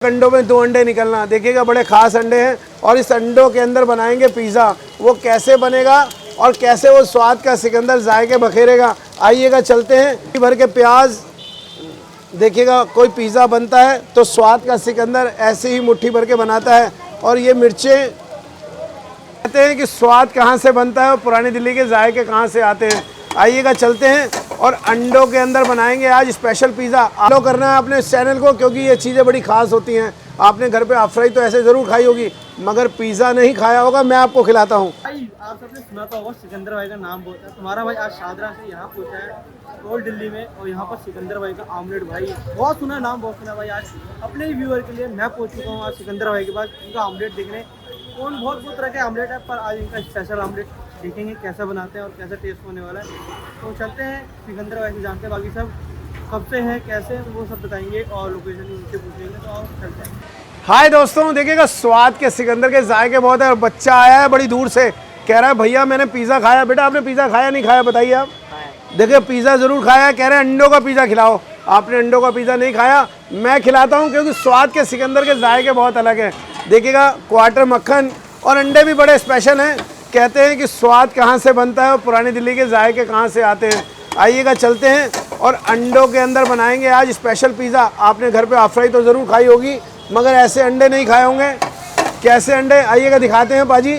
अंडों में 2 अंडे निकलना, देखिएगा बड़े खास अंडे हैं और इस अंडों के अंदर बनाएंगे पिज़्ज़ा। वो कैसे बनेगा और कैसे वो स्वाद का सिकंदर जायके बखेरेगा, आइएगा चलते हैं। भर के प्याज, देखिएगा कोई पिज़्ज़ा बनता है तो स्वाद का सिकंदर ऐसे ही मुट्ठी भर के बनाता है। और ये मिर्चें, कहते हैं कि स्वाद कहाँ से बनता है और पुरानी दिल्ली के जायके कहाँ से आते हैं, आइएगा चलते हैं। और अंडों के अंदर बनाएंगे आज स्पेशल पिज़्ज़ा। फॉलो करना है अपने इस चैनल को, क्योंकि ये चीज़ें बड़ी खास होती हैं। आपने घर पे अफराई तो ऐसे ज़रूर खाई होगी, मगर पिज़्ज़ा नहीं खाया होगा, मैं आपको खिलाता हूँ। भाई आप सबने सुना तो होगा सिकंदर भाई का नाम बहुत है। तुम्हारा भाई आज शादरा से यहाँ पहुँचा है ओल्ड दिल्ली में, और यहाँ पर सिकंदर भाई का आमलेट भाई बहुत सुना, नाम बहुत सुना भाई। आज अपने ही व्यूअर के लिए मैं पहुँच चुका हूँ आज सिकंदर भाई के पास, उनका आमलेट देखने। कौन बहुत तरह के आमलेट है, पर आज इनका स्पेशल आमलेट देखेंगे कैसे बनाते हैं और कैसा टेस्ट होने वाला है। तो चलते हैं सिकंदर भाई से जानते हैं, बाकी सब कब से हैं कैसे हैं वो सब बताएंगे और लोकेशन उनसे पूछेंगे। तो और चलते हैं। हाय दोस्तों, देखिएगा स्वाद के सिकंदर के जायके बहुत है। और बच्चा आया है बड़ी दूर से, कह रहा है भैया मैंने पिज़्ज़ा खाया। बेटा आपने पिज़्ज़ा खाया नहीं खाया बताइए आप? देखिए पिज़्ज़ा ज़रूर खाया, कह रहे हैं अंडों का पिज़्ज़ा खिलाओ। आपने अंडों का पिज़्ज़ा नहीं खाया, मैं खिलाता हूँ, क्योंकि स्वाद के सिकंदर के जायके बहुत अलग हैं। देखिएगा क्वार्टर मक्खन और अंडे भी बड़े स्पेशल हैं। कहते हैं कि स्वाद कहाँ से बनता है और पुरानी दिल्ली के जायके कहाँ से आते हैं, आइएगा चलते हैं। और अंडों के अंदर बनाएंगे आज स्पेशल पिज़्ज़ा। आपने घर पे अफराई तो ज़रूर खाई होगी, मगर ऐसे अंडे नहीं खाए होंगे। कैसे अंडे, आइएगा दिखाते हैं पाजी।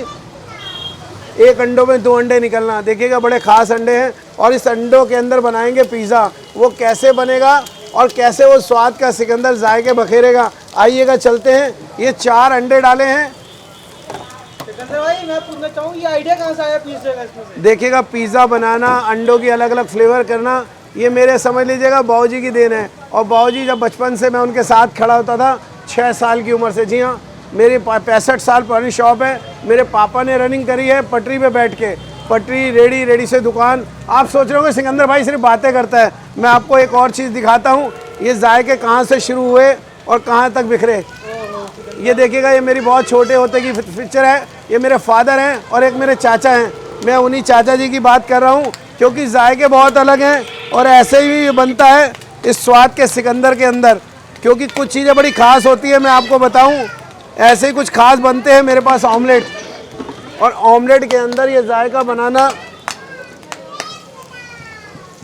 एक अंडों में 2 अंडे निकलना, देखिएगा बड़े खास अंडे हैं और इस अंडों के अंदर बनाएंगे पिज़्ज़ा। वो कैसे बनेगा और कैसे वो स्वाद का सिकंदर जायके बखेरेगा, आइएगा चलते हैं। ये 4 अंडे डाले हैं। सिकंदर भाई मैं पूछना चाहूँ, ये आइडिया कहाँ से आया पिज़्ज़ा का इसमें से? देखिएगा पिज़्ज़ा बनाना, अंडों की अलग अलग फ्लेवर करना, ये मेरे समझ लीजिएगा बाबूजी की देन है। और बाबूजी जब बचपन से मैं उनके साथ खड़ा होता था 6 साल की उम्र से। जी हाँ, मेरी 65 साल पुरानी शॉप है। मेरे पापा ने रनिंग करी है पटरी पे बैठ के, पटरी रेडी, रेडी से दुकान। आप सोच रहे होंगे सिकंदर भाई सिर्फ बातें करता है, मैं आपको एक और चीज़ दिखाता हूँ। ये जायके कहाँ से शुरू हुए और कहाँ तक बिखरे। ये देखिएगा, ये मेरी बहुत छोटे होते की पिक्चर है। ये मेरे फादर हैं और एक मेरे चाचा हैं। मैं उन्हीं चाचा जी की बात कर रहा हूँ, क्योंकि जायके बहुत अलग हैं और ऐसे ही ये बनता है इस स्वाद के सिकंदर के अंदर, क्योंकि कुछ चीज़ें बड़ी ख़ास होती है। मैं आपको बताऊं, ऐसे ही कुछ खास बनते हैं मेरे पास ऑमलेट। और ऑमलेट के अंदर ये जायका बनाना,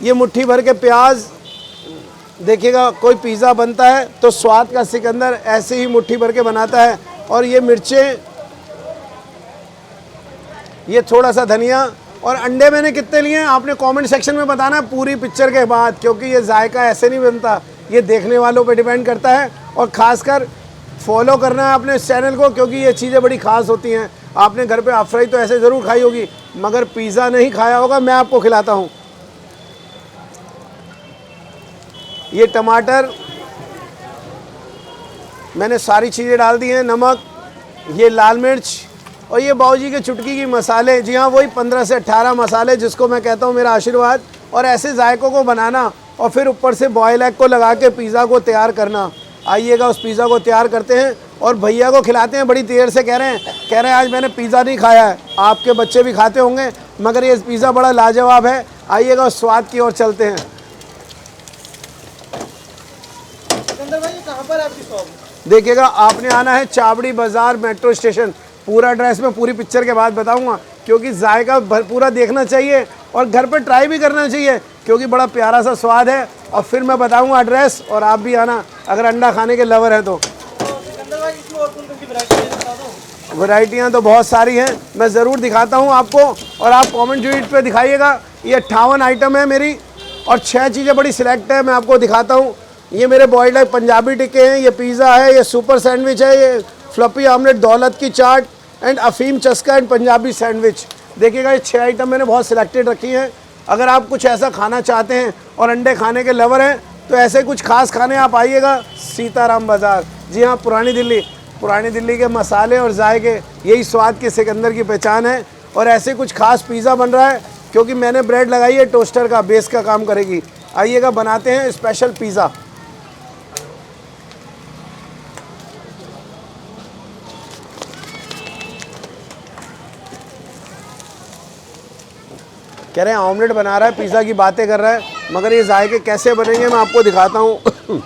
ये मुट्ठी भर के प्याज, देखिएगा कोई पिज़्ज़ा बनता है तो स्वाद का सिकंदर ऐसे ही मुट्ठी भर के बनाता है। और ये मिर्चें, ये थोड़ा सा धनिया। और अंडे मैंने कितने लिए हैं आपने कमेंट सेक्शन में बताना है पूरी पिक्चर के बाद, क्योंकि ये जायका ऐसे नहीं बनता, ये देखने वालों पे डिपेंड करता है। और ख़ासकर फॉलो करना है अपने इस चैनल को, क्योंकि ये चीज़ें बड़ी खास होती हैं। आपने घर पे अफराई तो ऐसे ज़रूर खाई होगी, मगर पिज़्ज़ा नहीं खाया होगा, मैं आपको खिलाता हूँ। ये टमाटर मैंने सारी चीज़ें डाल दी हैं, नमक, ये लाल मिर्च और ये बाबूजी के चुटकी की मसाले। जी हाँ, वही 15 से 18 मसाले जिसको मैं कहता हूँ मेरा आशीर्वाद। और ऐसे जायकों को बनाना और फिर ऊपर से बॉयल एग को लगा के पिज़्ज़ा को तैयार करना। आइएगा उस पिज़्ज़ा को तैयार करते हैं और भैया को खिलाते हैं। बड़ी देर से कह रहे हैं आज मैंने पिज़्ज़ा नहीं खाया है। आपके बच्चे भी खाते होंगे, मगर ये पिज़्ज़ा बड़ा लाजवाब है। आइएगा उस स्वाद की ओर चलते हैं। सिकंदर भाई कहाँ पर है आपकी शॉप? देखिएगा आपने आना है चावड़ी बाज़ार मेट्रो स्टेशन। पूरा एड्रेस में पूरी पिक्चर के बाद बताऊंगा, क्योंकि जायका पूरा देखना चाहिए और घर पर ट्राई भी करना चाहिए, क्योंकि बड़ा प्यारा सा स्वाद है। और फिर मैं बताऊंगा एड्रेस, और आप भी आना अगर अंडा खाने के लवर हैं तो। सिकंदर भाई इसमें और कौन-कौन सी वैरायटी है बता दो। वैरायटियाँ तो बहुत सारी हैं, मैं ज़रूर दिखाता हूँ आपको, और आप कमेंट ट्वीट पे दिखाइएगा। ये 58 आइटम है मेरी और 6 चीज़ें बड़ी सिलेक्ट है, मैं आपको दिखाता हूँ। ये मेरे बॉइल्ड एग पंजाबी टिक्के हैं, ये पिज़्ज़ा है, ये सुपर सैंडविच है, ये फ्लफी आमलेट, दौलत की चाट एंड अफीम चस्का एंड पंजाबी सैंडविच। देखिएगा ये 6 आइटम मैंने बहुत सिलेक्टेड रखी हैं। अगर आप कुछ ऐसा खाना चाहते हैं और अंडे खाने के लवर हैं, तो ऐसे कुछ खास खाने आप आइएगा सीताराम बाज़ार। जी हाँ, पुरानी दिल्ली के मसाले और जायके, यही स्वाद के सिकंदर की पहचान है। और ऐसे कुछ खास पिज़्ज़ा बन रहा है, क्योंकि मैंने ब्रेड लगाई है टोस्टर का, बेस का काम करेगी। आइएगा बनाते हैं स्पेशल पिज़्ज़ा। कह रहे हैं ऑमलेट बना रहा है, पिज़्ज़ा की बातें कर रहा है, मगर ये जायके कैसे बनेंगे मैं आपको दिखाता हूँ।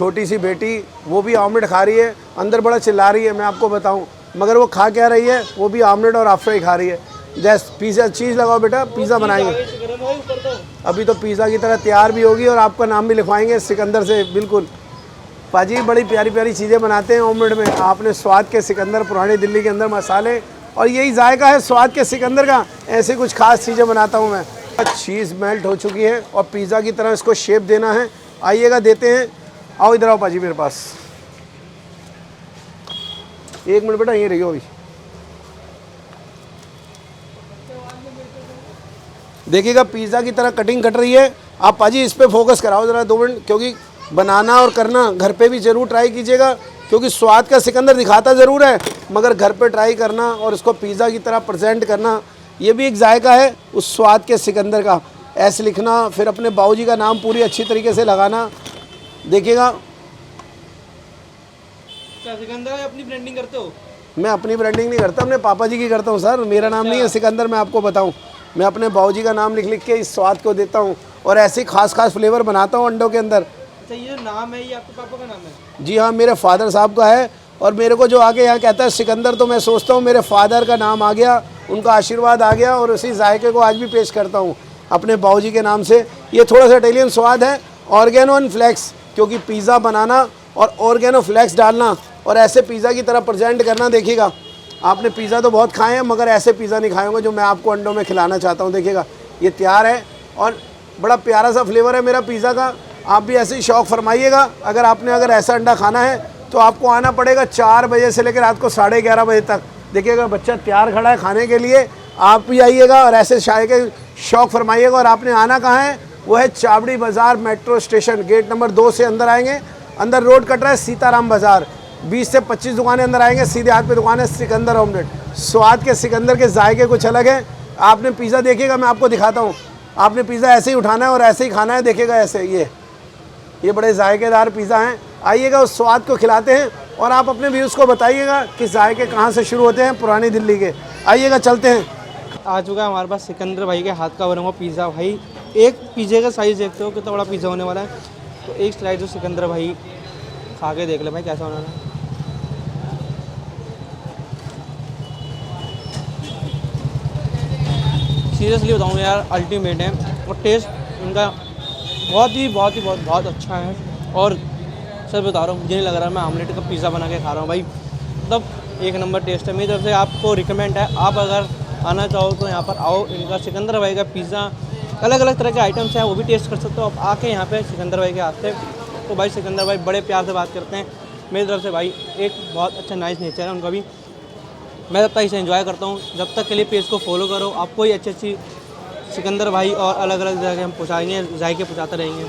छोटी सी बेटी वो भी ऑमलेट खा रही है, अंदर बड़ा चिल्ला रही है, मैं आपको बताऊं, मगर वो खा क्या रही है, वो भी ऑमलेट और आफ्टर ही खा रही है। जैसे पिज़्ज़ा चीज़ लगाओ बेटा, पिज़्ज़ा बनाएंगे। अभी तो पिज़्ज़ा की तरह तैयार भी होगी और आपका नाम भी लिखवाएंगे सिकंदर से। बिल्कुल पाजी, बड़ी प्यारी प्यारी चीज़ें बनाते हैं ऑमलेट में। आपने स्वाद के सिकंदर, पुरानी दिल्ली के अंदर मसाले, और यही जायका है स्वाद के सिकंदर का। ऐसे कुछ खास चीज़ें बनाता हूँ मैं। चीज़ मेल्ट हो चुकी है और पिज़्ज़ा की तरह इसको शेप देना है। आइएगा, देते हैं। आओ इधर आओ पाजी मेरे पास, 1 मिनट बेटा, यहीं रहियो अभी। देखिएगा पिज़्ज़ा की तरह कटिंग कट रही है। आप पाजी इस पे फोकस कराओ ज़रा 2 मिनट, क्योंकि बनाना और करना घर पे भी ज़रूर ट्राई कीजिएगा, क्योंकि स्वाद का सिकंदर दिखाता ज़रूर है, मगर घर पे ट्राई करना और इसको पिज़्ज़ा की तरह प्रेजेंट करना, ये भी एक जायका है उस स्वाद के सिकंदर का। ऐसे लिखना, फिर अपने बाबूजी का नाम पूरी अच्छी तरीके से लगाना। देखिएगा, क्या सिकंदर भाई अपनी ब्रांडिंग करते हो? मैं अपनी ब्रांडिंग नहीं करता, अपने पापा जी की करता हूँ सर। मेरा नाम नहीं है सिकंदर, मैं आपको बताऊँ। मैं अपने बाबूजी का नाम लिख लिख के इस स्वाद को देता हूँ और ऐसे ही खास खास फ्लेवर बनाता हूँ अंडों के अंदर। अच्छा, ये जो नाम है ये आपके पापा का नाम है? जी हाँ, मेरे फादर साहब का है। और मेरे को जो आके यहाँ कहता है सिकंदर, तो मैं सोचता हूँ मेरे फादर का नाम आ गया, उनका आशीर्वाद आ गया, और उसी जायके को आज भी पेश करता हूँ अपने बाबूजी के नाम से। ये थोड़ा सा इटालियन स्वाद है, ऑर्गेनो एंड फ्लेक्स, क्योंकि पिज़्ज़ा बनाना और ऑर्गेनो फ्लेक्स डालना और ऐसे पिज़्ज़ा की तरह प्रेजेंट करना। देखिएगा, आपने पिज़्ज़ा तो बहुत खाए हैं, मगर ऐसे पिज़्ज़ा नहीं खाए होंगे जो मैं आपको अंडों में खिलाना चाहता हूँ। देखिएगा, ये तैयार है और बड़ा प्यारा सा फ्लेवर है मेरा पिज़्ज़ा का। आप भी ऐसे ही शौक़ फरमाइएगा। अगर ऐसा अंडा खाना है तो आपको आना पड़ेगा 4 बजे से लेकर रात को 11:30 बजे तक। देखिएगा, बच्चा तैयार खड़ा है खाने के लिए, आप भी आइएगा और ऐसे चाय के शौक़ फरमाइएगा। और आपने आना कहाँ है, वो है चावड़ी बाज़ार मेट्रो स्टेशन, गेट नंबर 2 से अंदर आएंगे। अंदर रोड कट रहा है सीताराम बाज़ार, 20 से 25 दुकानें अंदर आएंगे, सीधे हाथ पे दुकान है सिकंदर ऑमलेट। स्वाद के सिकंदर के जायके कुछ अलग है। आपने पिज़्ज़ा देखिएगा, मैं आपको दिखाता हूँ। आपने पिज़्ज़ा ऐसे ही उठाना है और ऐसे ही खाना है। देखिएगा ऐसे, ये बड़े जायकेदार पिज़्ज़ा हैं। आइएगा, उस स्वाद को खिलाते हैं और आप अपने व्यूज़ को बताइएगा कि जायके कहाँ से शुरू होते हैं पुरानी दिल्ली के। आइएगा, चलते हैं। आ चुका है हमारे पास सिकंदर भाई के हाथ का बना हुआ पिज़्ज़ा। भाई एक पिज़्ज़े का साइज़ देखते हो कितना बड़ा पिज़्ज़ा होने वाला है। तो एक स्लाइड जो सिकंदर भाई खा के देख ले भाई कैसा होना है। सीरियसली बताऊँ यार, अल्टीमेट है और टेस्ट इनका बहुत अच्छा है। और सर बता रहा हूँ, मुझे नहीं लग रहा मैं आमलेट का पिज़्ज़ा बना के खा रहा हूँ भाई। मतलब एक नंबर टेस्ट है। मेरी तरफ से आपको रिकमेंड है, आप अगर आना चाहो तो यहाँ पर आओ। इनका सिकंदर भाई का पिज़्ज़ा, अलग अलग तरह के आइटम्स हैं, वो भी टेस्ट कर सकते हो आप आके यहाँ पे सिकंदर भाई के हाथ से। तो भाई सिकंदर भाई बड़े प्यार से बात करते हैं। मेरी तरफ से भाई एक बहुत अच्छा नाइस नेचर है उनका भी। मैं तब तक इसे एंजॉय करता हूँ। जब तक के लिए पेज को फॉलो करो, आपको ही अच्छी सिकंदर भाई और अलग अलग जगह हम पहुँचाएंगे, जायके पहुँचाते रहेंगे।